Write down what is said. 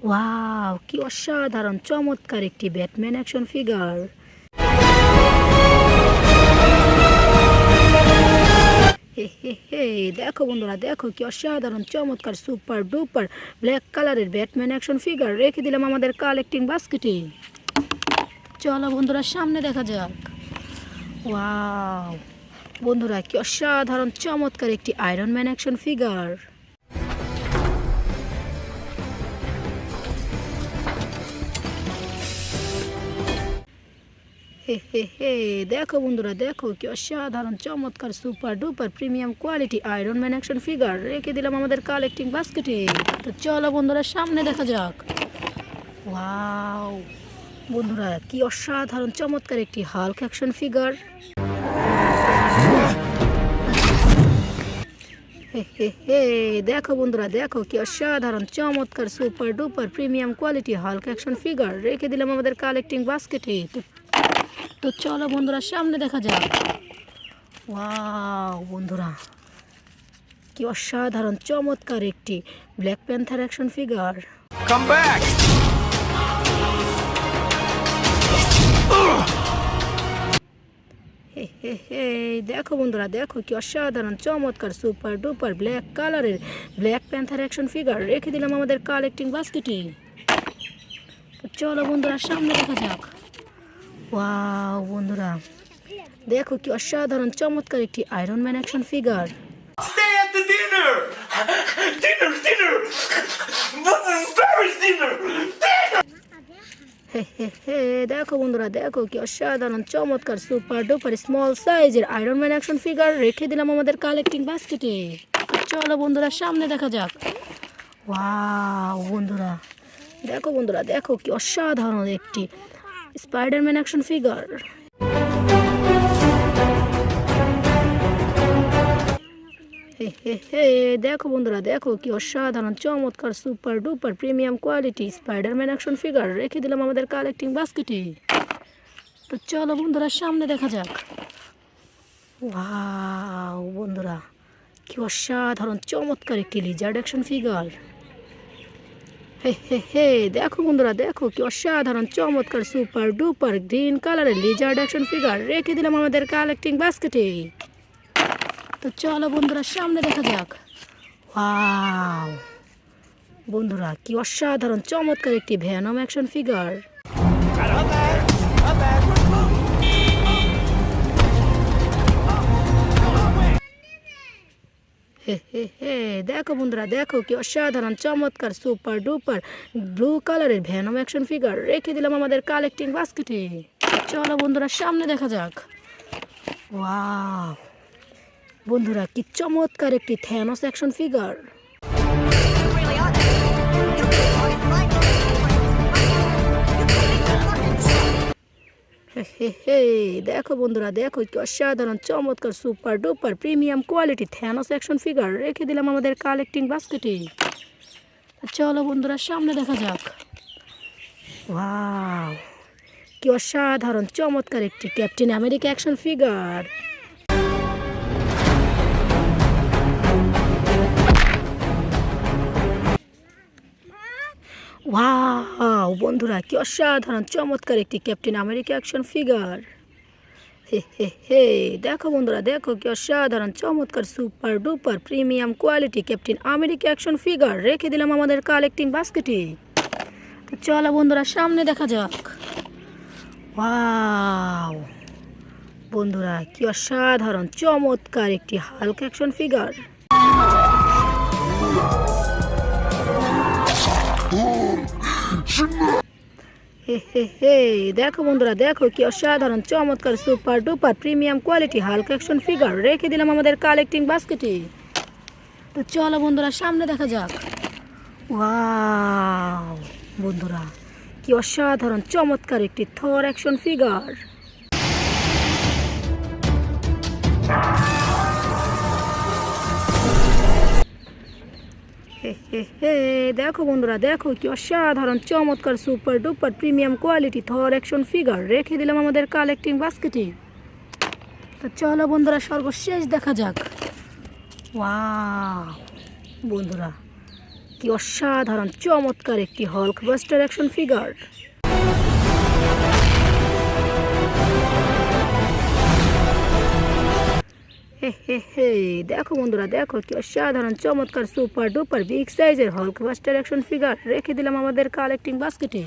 Wow, কি অসাধারণ চমৎকার একটি ব্যাটম্যান অ্যাকশন ফিগার। হে হে হে, দেখো বন্ধুরা, দেখো কি অসাধারণ চমৎকার সুপার ডুপার ব্ল্যাক কালারের ব্যাটম্যান অ্যাকশন ফিগার রেখে দিলাম আমাদের কালেক্টিং বাস্কেটে। চলো বন্ধুরা, সামনে দেখা যাক। ওয়াও বন্ধুরা, কি অসাধারণ চমৎকার একটি আয়রন ম্যান অ্যাকশন ফিগার। হে হে হে, দেখো বন্ধুরা, দেখো কি অসাধারণ চমৎকার super duper premium quality iron man action figure রেখে দিলাম আমাদের কালেক্টিং বাস্কেটে। তো চলো বন্ধুরা, সামনে দেখা যাক। ওয়াও বন্ধুরা, কি অসাধারণ চমৎকার একটি হাল্ক অ্যাকশন ফিগার। হে হে হে, দেখো বন্ধুরা, দেখো কি অসাধারণ চমৎকার super duper premium quality Hulk action figure রেখে দিলাম আমাদের কালেক্টিং বাস্কেটে। তো চলো বন্ধুরা, সামনে দেখা যাক। ওয়াও বন্ধুরা, কি অসাধারণ চমৎকার একটি black panther action figure. Come back! হে হে হে, দেখো বন্ধুরা, দেখো কি অসাধারণ চমৎকার সুপার ডুপার ব্ল্যাক কালারের ব্ল্যাক প্যান্থার অ্যাকশন ফিগার রেখে দিলাম আমাদের কালেক্টিং বাস্কেটে। তো চলো বন্ধুরা, সামনে দেখা যাক। ওয়াও বন্ধুরা, দেখো কি অসাধারণ চমৎকার একটি iron man action figure. Stay at the dinner! Dinner! Paris dinner! হে হে হে, দেখো বন্ধুরা, দেখো কি অসাধারণ চমৎকার সুপার ডুপার স্মল সাইজের আয়রন ম্যান অ্যাকশন ফিগার রেখে দিলাম আমাদের কালেক্টিং বাস্কেটে। চলো বন্ধুরা, সামনে দেখা যাক। ওয়াও বন্ধুরা, দেখো বন্ধুরা, দেখো কি অসাধারণ একটি স্পাইডারম্যান অ্যাকশন ফিগার। হে হে হে, দেখো বন্ধুরা, দেখো কি অসাধারণ চমৎকার super duper premium quality Spiderman action figure রেখে দিলাম আমাদের কালেক্টিং বাস্কেটে। তো চলো বন্ধুরা, সামনে দেখা যাক। ওয়াও বন্ধুরা, কি অসাধারণ চমৎকার একটি লিজার্ড অ্যাকশন ফিগার। হে হে হে, দেখো বন্ধুরা, দেখো কি অসাধারণ চমৎকার সুপার ডুপার গ্রিন কালারের লিজার্ড অ্যাকশন ফিগার রেখে দিলাম আমাদের কালেক্টিং বাস্কেটে। তো চলো বন্ধুরা, সামনে দেখা যাক। ওয়াও বন্ধুরা, কি অসাধারণ চমৎকার একটি ভ্যানম অ্যাকশন ফিগার। হে হে হে, দেখো বন্ধুরা, দেখো কি অসাধারণ চমৎকার সুপার ডুপার ব্লু কালারের ভ্যানম অ্যাকশন ফিগার রেখে দিলাম আমাদের কালেক্টিং বাস্কেটে। চলো বন্ধুরা, সামনে দেখা যাক। ওয়াও বন্ধুরা, কি চমৎকার একটি থ্যানোস অ্যাকশন ফিগার। হে হে হে, দেখো বন্ধুরা, দেখো কি অসাধারণ চমৎকার super duper premium quality Thanos action figure রেখে দিলাম আমাদের কালেক্টিং বাস্কেটে। চলো বন্ধুরা, সামনে দেখা যাক। ওয়াও, কি অসাধারণ চমৎকার একটি captain America action figure. Wow বন্ধুরা, কি অসাধারণ চমৎকার একটি ক্যাপ্টেন আমেরিকা অ্যাকশন ফিগার। হে হে হে, দেখো বন্ধুরা, দেখো কি অসাধারণ চমৎকার super duper premium quality captain America action figure রেখে দিলাম আমাদের কালেক্টিং বাস্কেটে। তো চলো বন্ধুরা, সামনে দেখা যাক। ওয়াও বন্ধুরা, কি অসাধারণ চমৎকার একটি হাল্ক অ্যাকশন ফিগার। হে হে হে, দেখো বন্ধুরা, দেখো কি অসাধারণ চমৎকার super duper premium quality Hulk action figure রেখে দিলাম আমাদের কালেক্টিং বাস্কেটে। তো চলো বন্ধুরা, সামনে দেখা যাক। ওয়াও বন্ধুরা, কি অসাধারণ চমৎকার একটি থর অ্যাকশন ফিগার। হে হে হে, দেখো বন্ধুরা, দেখো কি অসাধারণ চমৎকার সুপার ডুপার প্রিমিয়াম কোয়ালিটি থর অ্যাকশন ফিগার রেখে দিলাম আমাদের কালেক্টিং বাস্কেটে। তো চলো বন্ধুরা, সর্বশেষ দেখা যাক। ওয়াও বন্ধুরা, কি অসাধারণ চমৎকার একটি হল্ক বাস্টার অ্যাকশন ফিগার। হে হে হে, দেখো বন্ধুরা দেখো কি অসাধারণ চমৎকার সুপার ডুপার বিগ সাইজের হল্ক বাস্টার অ্যাকশন ফিগার রেখে দিলাম আমাদের কালেক্টিং বাস্কেটে।